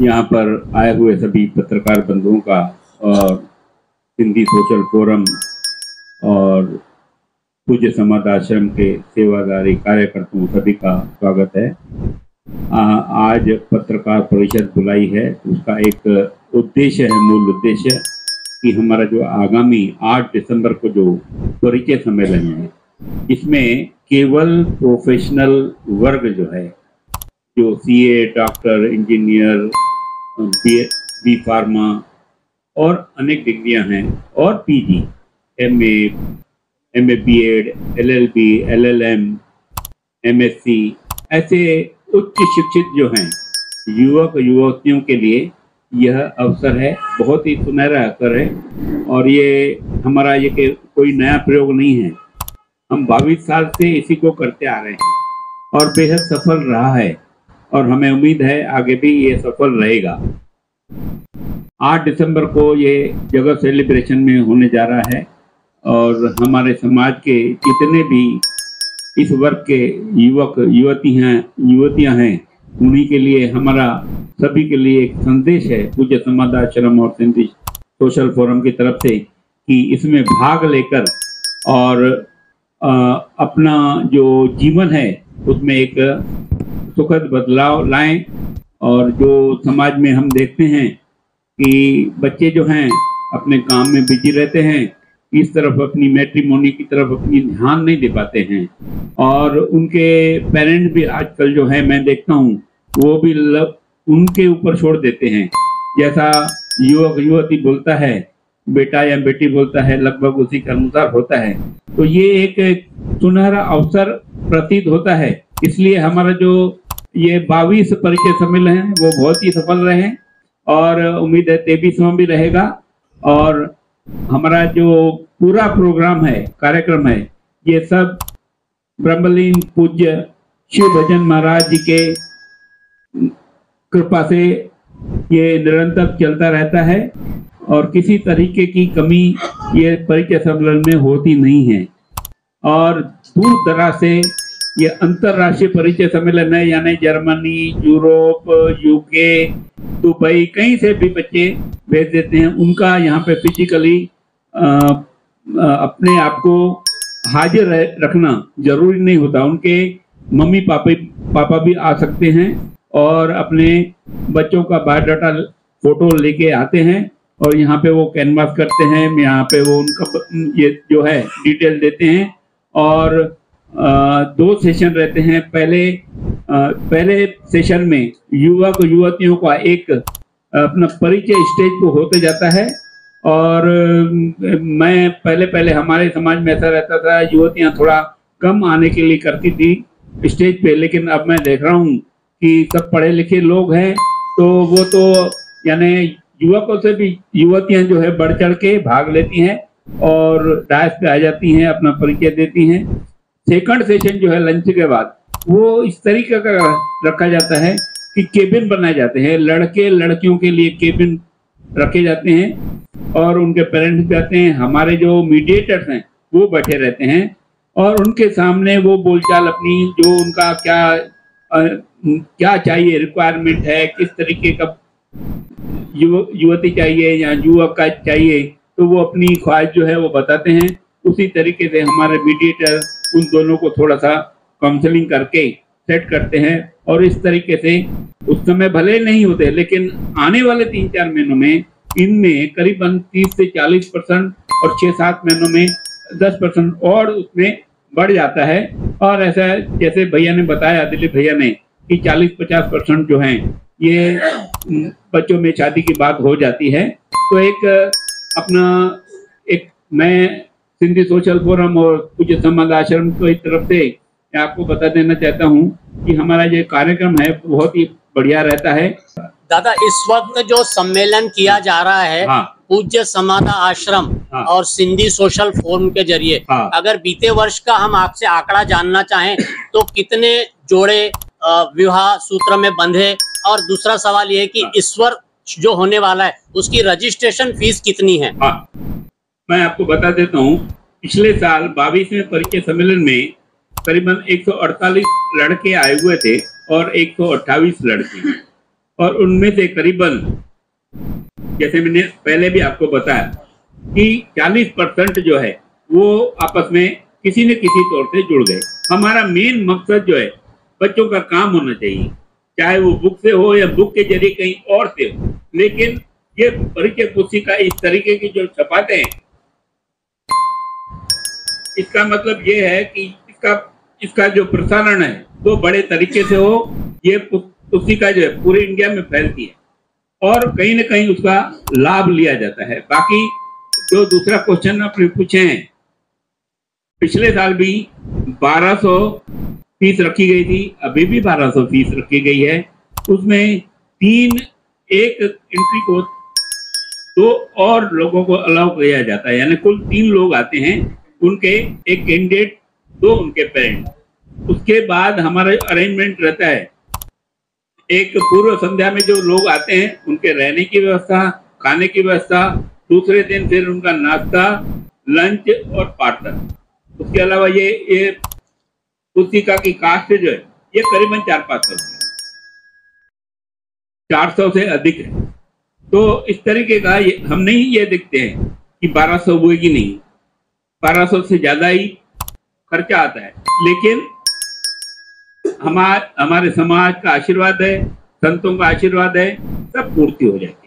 यहाँ पर आए हुए सभी पत्रकार बंधुओं का और सिंधी सोशल फोरम और पूज्य समाज आश्रम के सेवादारी कार्यकर्ताओं सभी का स्वागत है। आज पत्रकार परिषद बुलाई है, उसका एक उद्देश्य है, मूल उद्देश्य कि हमारा जो आगामी 8 दिसंबर को जो परिचय सम्मेलन है, इसमें केवल प्रोफेशनल वर्ग जो है, जो CA, doctor, engineer, B pharma और अनेक डिग्रियां हैं, और PG, MA BEd, LLB, LLM, MSc, ऐसे उच्च शिक्षित जो हैं युवक युवतियों के लिए यह अवसर है, बहुत ही सुनहरा अवसर है। और ये हमारा ये कोई नया प्रयोग नहीं है, हम 22 साल से इसी को करते आ रहे हैं और बेहद सफल रहा है और हमें उम्मीद है आगे भी ये सफल रहेगा। 8 दिसंबर को ये जगह सेलिब्रेशन में होने जा रहा है और हमारे समाज के जितने भी इस वर्ग के युवक युवतियां हैं, उन्हीं के लिए, हमारा सभी के लिए एक संदेश है पूज्य समाज आश्रम और सिंधी सोशल फोरम की तरफ से कि इसमें भाग लेकर और अपना जो जीवन है उसमें एक सुखद बदलाव लाएं। और जो समाज में हम देखते हैं कि बच्चे जो हैं अपने काम में बिजी रहते हैं, इस तरफ अपनी मैट्रिमोनी की तरफ अपनी ध्यान नहीं दे पाते हैं, और उनके पेरेंट्स भी आजकल जो है मैं देखता हूँ वो भी उनके ऊपर छोड़ देते हैं। जैसा युवक युवती बोलता है, बेटा या बेटी बोलता है, लगभग उसी के अनुसार होता है। तो ये एक सुनहरा अवसर प्रतीत होता है। इसलिए हमारा जो ये 22 परिचय सम्मेलन है वो बहुत ही सफल रहे और उम्मीद है 23वां भी रहेगा। और हमारा जो पूरा प्रोग्राम है, कार्यक्रम है, ये सब ब्रह्मलीन पूज्य शिव भजन महाराज जी के कृपा से ये निरंतर चलता रहता है और किसी तरीके की कमी ये परिचय सम्मेलन में होती नहीं है। और दूर दराज से ये अंतरराष्ट्रीय परिचय सम्मेलन है, यानी जर्मनी, यूरोप, यूके, दुबई, कहीं से भी बच्चे भेज देते हैं। उनका यहाँ पे फिजिकली अपने आप को हाजिर रखना जरूरी नहीं होता, उनके मम्मी पापा भी आ सकते हैं और अपने बच्चों का बायोडाटा फोटो लेके आते हैं और यहाँ पे वो कैनवास करते हैं, यहाँ पे वो उनका ये जो है डिटेल देते हैं। और 2 सेशन रहते हैं। पहले सेशन में युवक युवतियों का एक अपना परिचय स्टेज को होते जाता है। और मैं पहले हमारे समाज में ऐसा रहता था, युवतियां थोड़ा कम आने के लिए करती थी स्टेज पे, लेकिन अब मैं देख रहा हूँ कि सब पढ़े लिखे लोग हैं, तो वो तो यानी युवकों से भी युवतियां जो है बढ़ चढ़ के भाग लेती हैं और डायस पे आ जाती हैं, अपना परिचय देती हैं। सेकंड सेशन जो है लंच के बाद, वो इस तरीके का रखा जाता है कि केबिन बनाए जाते हैं, लड़के लड़कियों के लिए केबिन रखे जाते हैं और उनके पेरेंट्स भी आते हैं, हमारे जो मीडिएटर्स हैं वो बैठे रहते हैं और उनके सामने वो बोलचाल अपनी जो उनका क्या चाहिए, रिक्वायरमेंट है, किस तरीके का युवती चाहिए या युवक का चाहिए, तो वो अपनी ख्वाहिश जो है वो बताते हैं। उसी तरीके से हमारे मीडिएटर उन दोनों को थोड़ा सा काउंसलिंग करके सेट करते हैं और इस तरीके से उस समय भले नहीं होते, लेकिन आने वाले 3-4 महीनों में इनमें करीबन 30 से 40% और 6-7 महीनों में 10% और उसमें बढ़ जाता है। और ऐसा जैसे भैया ने बताया, दिलीप भैया ने, कि 40-50% जो हैं ये बच्चों में शादी की बात हो जाती है। तो मैं सिंधी सोशल फोरम और पूज्य समाज आश्रम की तरफ से आपको बता देना चाहता हूँ कि हमारा ये कार्यक्रम है बहुत ही बढ़िया रहता है। दादा, इस वक्त जो सम्मेलन किया जा रहा है, हाँ, पूज्य समाज आश्रम, हाँ, और सिंधी सोशल फोरम के जरिए, हाँ, अगर बीते वर्ष का हम आपसे आंकड़ा जानना चाहें तो कितने जोड़े विवाह सूत्र में बंधे, और दूसरा सवाल ये है कि हाँ, इस वर्ष जो होने वाला है उसकी रजिस्ट्रेशन फीस कितनी है? हाँ, मैं आपको बता देता हूँ, पिछले साल 22वें परिचय सम्मेलन में करीबन 148 लड़के आए हुए थे और 128 लड़की। और उनमें से करीबन, जैसे मैंने पहले भी आपको बताया कि 40% जो है वो आपस में किसी न किसी तौर से जुड़ गए। हमारा मेन मकसद जो है बच्चों का काम होना चाहिए, चाहे वो बुक से हो या बुक के जरिए कहीं और से हो, लेकिन ये परिचय पुस्तिका इस तरीके की जो छपाते हैं, इसका मतलब ये है कि इसका जो प्रसारण है वो बड़े तरीके से हो। ये पुस्तिका जो है पूरे इंडिया में फैलती है और कहीं ना कहीं उसका लाभ लिया जाता है। बाकी जो दूसरा क्वेश्चन आपने पूछे हैं, पिछले साल भी 1200 फीस रखी गई थी, अभी भी 1200 फीस रखी गई है। उसमें एक एंट्री को 2 और लोगों को अलाउ किया जाता है, यानी कुल 3 लोग आते हैं, उनके एक कैंडिडेट, 2 उनके पेरेंट। उसके बाद हमारा अरेंजमेंट रहता है, एक पूर्व संध्या में जो लोग आते हैं उनके रहने की व्यवस्था, खाने की व्यवस्था, दूसरे दिन फिर उनका नाश्ता, लंच और पार्सल। उसके अलावा ये पुस्तिका की कास्ट जो है ये करीबन 400-500 400 से अधिक है। तो इस तरीके का हम नहीं ये देखते हैं कि 1200 हुए कि नहीं, 1200 से ज्यादा ही खर्चा आता है, लेकिन हमारे समाज का आशीर्वाद है, संतों का आशीर्वाद है, सब पूर्ति हो जाती है।